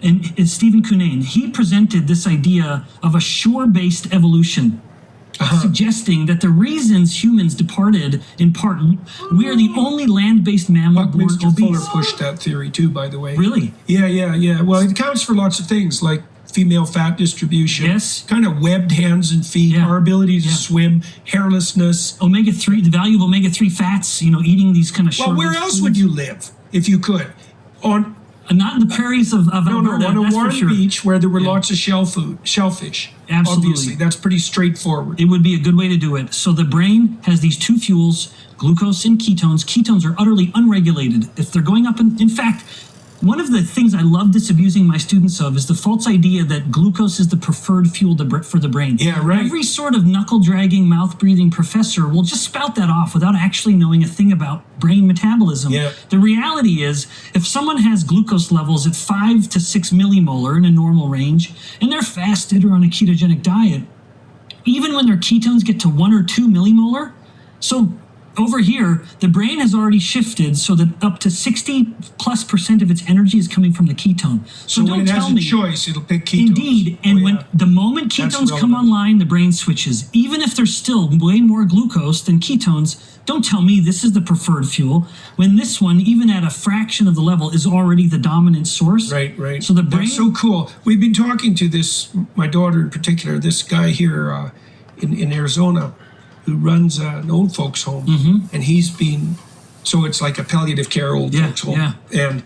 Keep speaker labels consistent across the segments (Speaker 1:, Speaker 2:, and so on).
Speaker 1: and it's Stephen Cunnane. He presented this idea of a shore-based evolution, suggesting that the reasons humans departed, in part, we are the only land-based mammal born obese.
Speaker 2: Buckminster Fuller pushed that theory too, by the way.
Speaker 1: Really?
Speaker 2: Yeah. Well, it accounts for lots of things like female fat distribution, kind of webbed hands and feet, our ability to swim, hairlessness.
Speaker 1: Omega-3, the value of omega-3 fats, eating these kind of
Speaker 2: Well, where else would you live if you could?
Speaker 1: Not in the prairies of Alberta,
Speaker 2: on a
Speaker 1: that's
Speaker 2: warm
Speaker 1: for sure.
Speaker 2: beach where there were lots of shellfish.
Speaker 1: Absolutely.
Speaker 2: Obviously, that's pretty straightforward.
Speaker 1: It would be a good way to do it. So the brain has these two fuels, glucose and ketones. Ketones are utterly unregulated. If they're going up, in fact, one of the things I love disabusing my students of is the false idea that glucose is the preferred fuel for the brain.
Speaker 2: Yeah, right.
Speaker 1: Every sort of knuckle-dragging, mouth-breathing professor will just spout that off without actually knowing a thing about brain metabolism.
Speaker 2: Yeah.
Speaker 1: The reality is, if someone has glucose levels at 5 to 6 millimolar in a normal range, and they're fasted or on a ketogenic diet, even when their ketones get to 1 or 2 millimolar, so over here, the brain has already shifted so that up to 60+% of its energy is coming from the ketone.
Speaker 2: So
Speaker 1: don't
Speaker 2: when it
Speaker 1: tell
Speaker 2: has a
Speaker 1: me,
Speaker 2: choice, it'll pick ketones.
Speaker 1: Indeed, and when the moment ketones come online, the brain switches. Even if there's still way more glucose than ketones, don't tell me this is the preferred fuel, when this one, even at a fraction of the level, is already the dominant source.
Speaker 2: Right.
Speaker 1: So the brain...
Speaker 2: That's so cool. We've been talking to my daughter in particular, this guy here in Arizona, who runs an old folks home, and he's been, so it's like a palliative care old folks home, and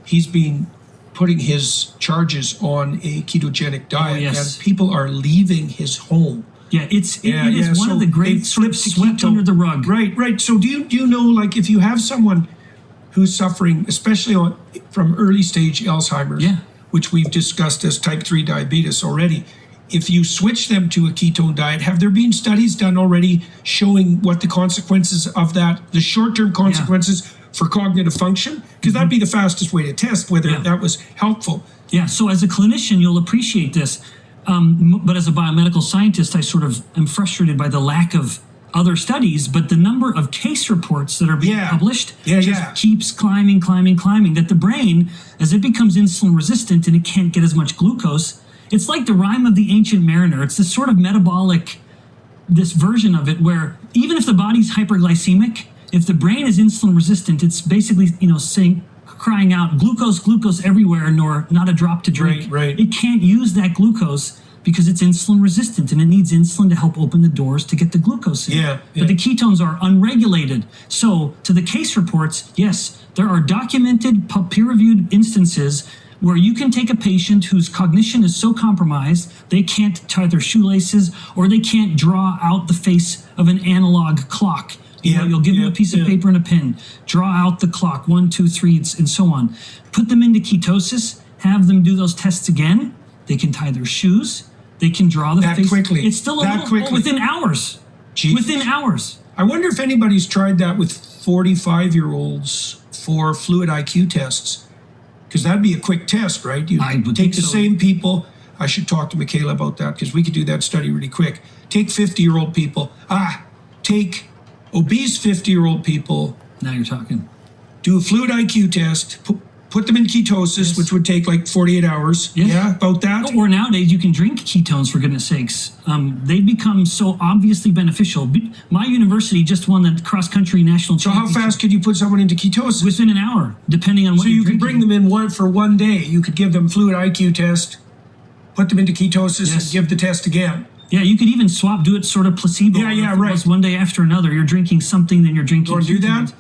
Speaker 2: he's been putting his charges on a ketogenic diet, and people are leaving his home.
Speaker 1: Yeah, it is one of the great sort of swept under the rug.
Speaker 2: Right. So do you know, like, if you have someone who's suffering, especially from early stage Alzheimer's, which we've discussed as type 3 diabetes already, if you switch them to a ketone diet, have there been studies done already showing what the consequences of that, the short-term consequences for cognitive function? Because that'd be the fastest way to test whether that was helpful.
Speaker 1: Yeah, so as a clinician, you'll appreciate this. But as a biomedical scientist, I sort of am frustrated by the lack of other studies, but the number of case reports that are being published just keeps climbing, that the brain, as it becomes insulin resistant and it can't get as much glucose, it's like the rhyme of the ancient mariner. It's this sort of metabolic, this version of it where even if the body's hyperglycemic, if the brain is insulin resistant, it's basically, crying out glucose everywhere, nor not a drop to drink.
Speaker 2: Right.
Speaker 1: It can't use that glucose because it's insulin resistant and it needs insulin to help open the doors to get the glucose in. But the ketones are unregulated. So to the case reports, yes, there are documented peer-reviewed instances where you can take a patient whose cognition is so compromised they can't tie their shoelaces or they can't draw out the face of an analog clock. You'll give them a piece of paper and a pen, draw out the clock, 1, 2, 3, and so on. Put them into ketosis, have them do those tests again. They can tie their shoes. They can draw the face.
Speaker 2: That quickly.
Speaker 1: It's still within hours.
Speaker 2: Jesus.
Speaker 1: Within hours.
Speaker 2: I wonder if anybody's tried that with 45-year-olds for fluid IQ tests. Because that'd be a quick test, right? You take the same people. I should talk to Michaela about that because we could do that study really quick. Take 50-year-old people. Take obese 50-year-old people.
Speaker 1: Now you're talking.
Speaker 2: Do a fluid IQ test. Put them in ketosis, which would take like 48 hours. Yeah, about that.
Speaker 1: Or nowadays you can drink ketones, for goodness sakes. They've become so obviously beneficial. My university just won the cross-country national championship.
Speaker 2: So how fast could you put someone into ketosis?
Speaker 1: Within an hour, depending on what you're drinking.
Speaker 2: So you could bring them in for one day. You could give them fluid IQ test, put them into ketosis, and give the test again.
Speaker 1: Yeah, you could even do it sort of placebo. Right. One day after another, you're drinking something, then you're drinking.
Speaker 2: You want to do that?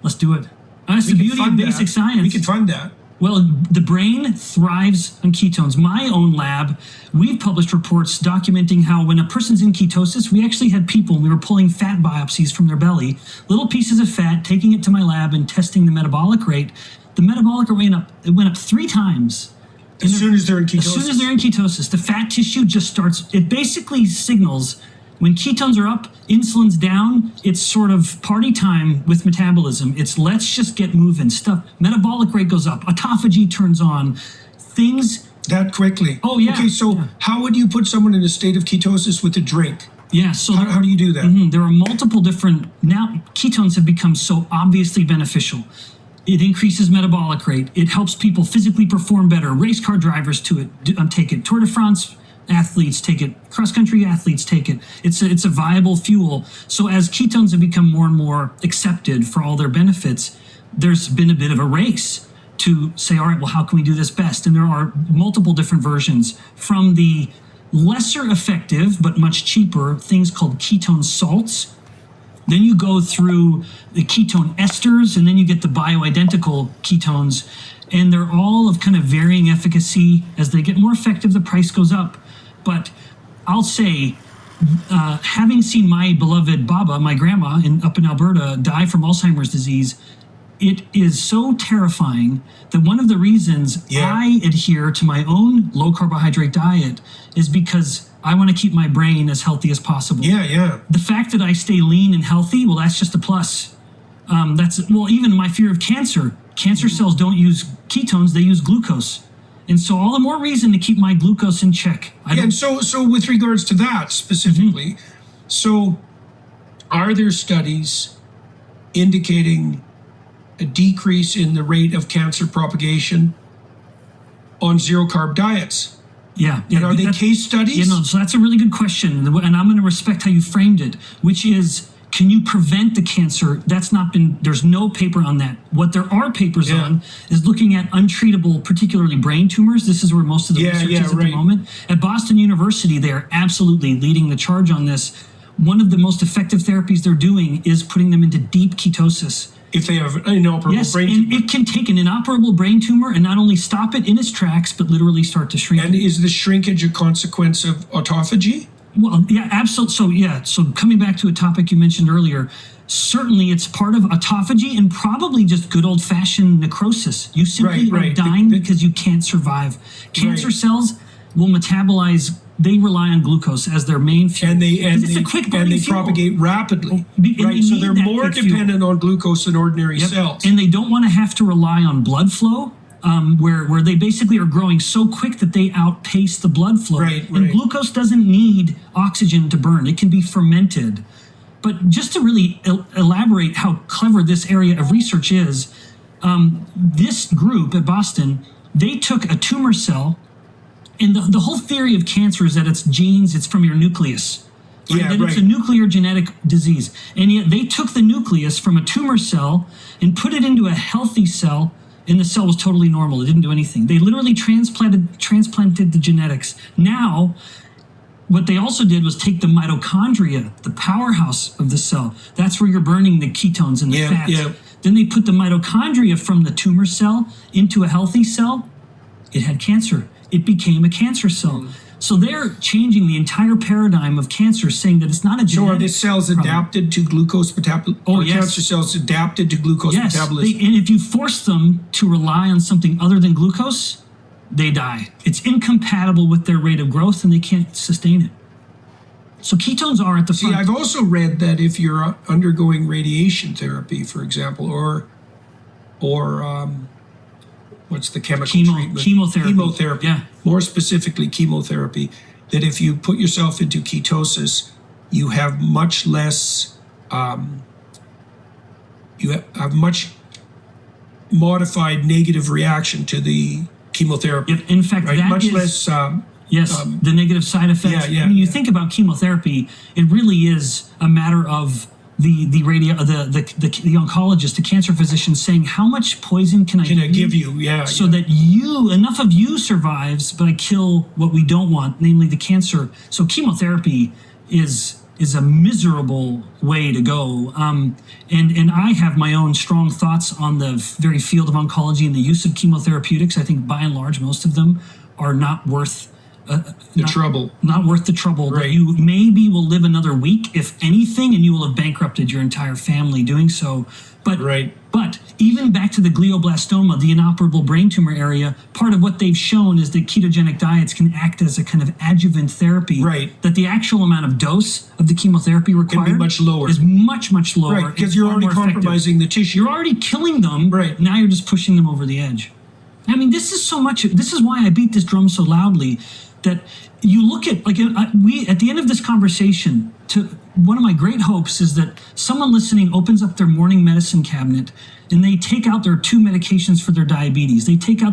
Speaker 1: Let's do it. That's the beauty of basic science.
Speaker 2: We could fund that.
Speaker 1: Well, the brain thrives on ketones. My own lab, we've published reports documenting how when a person's in ketosis, we actually had people, we were pulling fat biopsies from their belly, little pieces of fat, taking it to my lab and testing the metabolic rate. The metabolic rate went up 3 times.
Speaker 2: As soon as they're in ketosis?
Speaker 1: As soon as they're in ketosis, the fat tissue just starts, it basically signals when ketones are up, insulin's down, it's sort of party time with metabolism. It's let's just get moving stuff. Metabolic rate goes up, autophagy turns on, things.
Speaker 2: That quickly?
Speaker 1: Oh, yeah.
Speaker 2: Okay, so how would you put someone in a state of ketosis with a drink?
Speaker 1: Yeah, so
Speaker 2: how do you do that?
Speaker 1: There are multiple different, now ketones have become so obviously beneficial. It increases metabolic rate. It helps people physically perform better. Race car drivers take it. Tour de France athletes take it. Cross-country athletes take it. It's a viable fuel. So as ketones have become more and more accepted for all their benefits, there's been a bit of a race to say, all right, well, how can we do this best? And there are multiple different versions, from the lesser effective but much cheaper things called ketone salts. Then you go through the ketone esters, and then you get the bioidentical ketones, and they're all of kind of varying efficacy. As they get more effective, the price goes up. But I'll say, having seen my beloved Baba, my grandma up in Alberta, die from Alzheimer's disease, it is so terrifying that one of the reasons I adhere to my own low carbohydrate diet is because I want to keep my brain as healthy as possible. The fact that I stay lean and healthy, well, that's just a plus. Even my fear of cancer. Cancer cells don't use ketones, they use glucose. And so all the more reason to keep my glucose in check.
Speaker 2: And so with regards to that specifically, so are there studies indicating a decrease in the rate of cancer propagation on zero-carb diets? And are they case studies?
Speaker 1: So that's a really good question. And I'm going to respect how you framed it, which is, can you prevent the cancer? There's no paper on that. What there are papers on is looking at untreatable, particularly brain tumors. This is where most of the research is at the moment. At Boston University, they are absolutely leading the charge on this. One of the most effective therapies they're doing is putting them into deep ketosis.
Speaker 2: If they have an inoperable brain tumor.
Speaker 1: And it can take an inoperable brain tumor and not only stop it in its tracks, but literally start to shrink.
Speaker 2: And is the shrinkage a consequence of autophagy?
Speaker 1: Well, yeah, absolutely. So coming back to a topic you mentioned earlier, certainly it's part of autophagy and probably just good old-fashioned necrosis. You simply are dying because you can't survive. Cancer cells will metabolize. They rely on glucose as their main fuel.
Speaker 2: And they propagate rapidly. So they're more dependent on glucose than ordinary cells.
Speaker 1: And they don't want to have to rely on blood flow, where they basically are growing so quick that they outpace the blood flow. And glucose doesn't need oxygen to burn. It can be fermented. But just to really elaborate how clever this area of research is, this group at Boston, they took a tumor cell. And the whole theory of cancer is that it's genes, it's from your nucleus. It's a nuclear genetic disease. And yet they took the nucleus from a tumor cell and put it into a healthy cell, and the cell was totally normal. It didn't do anything. They literally transplanted the genetics. Now, what they also did was take the mitochondria, the powerhouse of the cell. That's where you're burning the ketones and the fats. Then they put the mitochondria from the tumor cell into a healthy cell. It had cancer. It became a cancer cell. So they're changing the entire paradigm of cancer, saying that it's not a genetic
Speaker 2: So are the cells adapted to glucose metabolism? Cancer cells adapted to glucose metabolism?
Speaker 1: And if you force them to rely on something other than glucose, they die. It's incompatible with their rate of growth, and they can't sustain it. So ketones are at the front.
Speaker 2: I've also read that if you're undergoing radiation therapy, for example, or what's the chemical treatment?
Speaker 1: Chemotherapy.
Speaker 2: More specifically, chemotherapy, that if you put yourself into ketosis, you have much less, you have much modified negative reaction to the chemotherapy.
Speaker 1: In fact, that
Speaker 2: much
Speaker 1: is
Speaker 2: less.
Speaker 1: The negative side effects. I mean, you think about chemotherapy, it really is a matter of the the oncologist, the cancer physician, saying, how much poison can I give you? So that enough of you survives, but I kill what we don't want, namely the cancer. So chemotherapy is a miserable way to go. And I have my own strong thoughts on the very field of oncology and the use of chemotherapeutics. I think by and large, most of them are not worth
Speaker 2: trouble.
Speaker 1: Not worth the trouble. That you maybe will live another week, if anything, and you will have bankrupted your entire family doing so. But even back to the glioblastoma, the inoperable brain tumor area, part of what they've shown is that ketogenic diets can act as a kind of adjuvant therapy. That the actual amount of dose of the chemotherapy required
Speaker 2: can be much lower.
Speaker 1: Is much, much lower.
Speaker 2: Because you're already compromising the tissue.
Speaker 1: You're already killing them. Now you're just pushing them over the edge. I mean, this is why I beat this drum so loudly, that you look at, like, we, at the end of this conversation, one of my great hopes is that someone listening opens up their morning medicine cabinet and they take out their 2 medications for their diabetes. They take out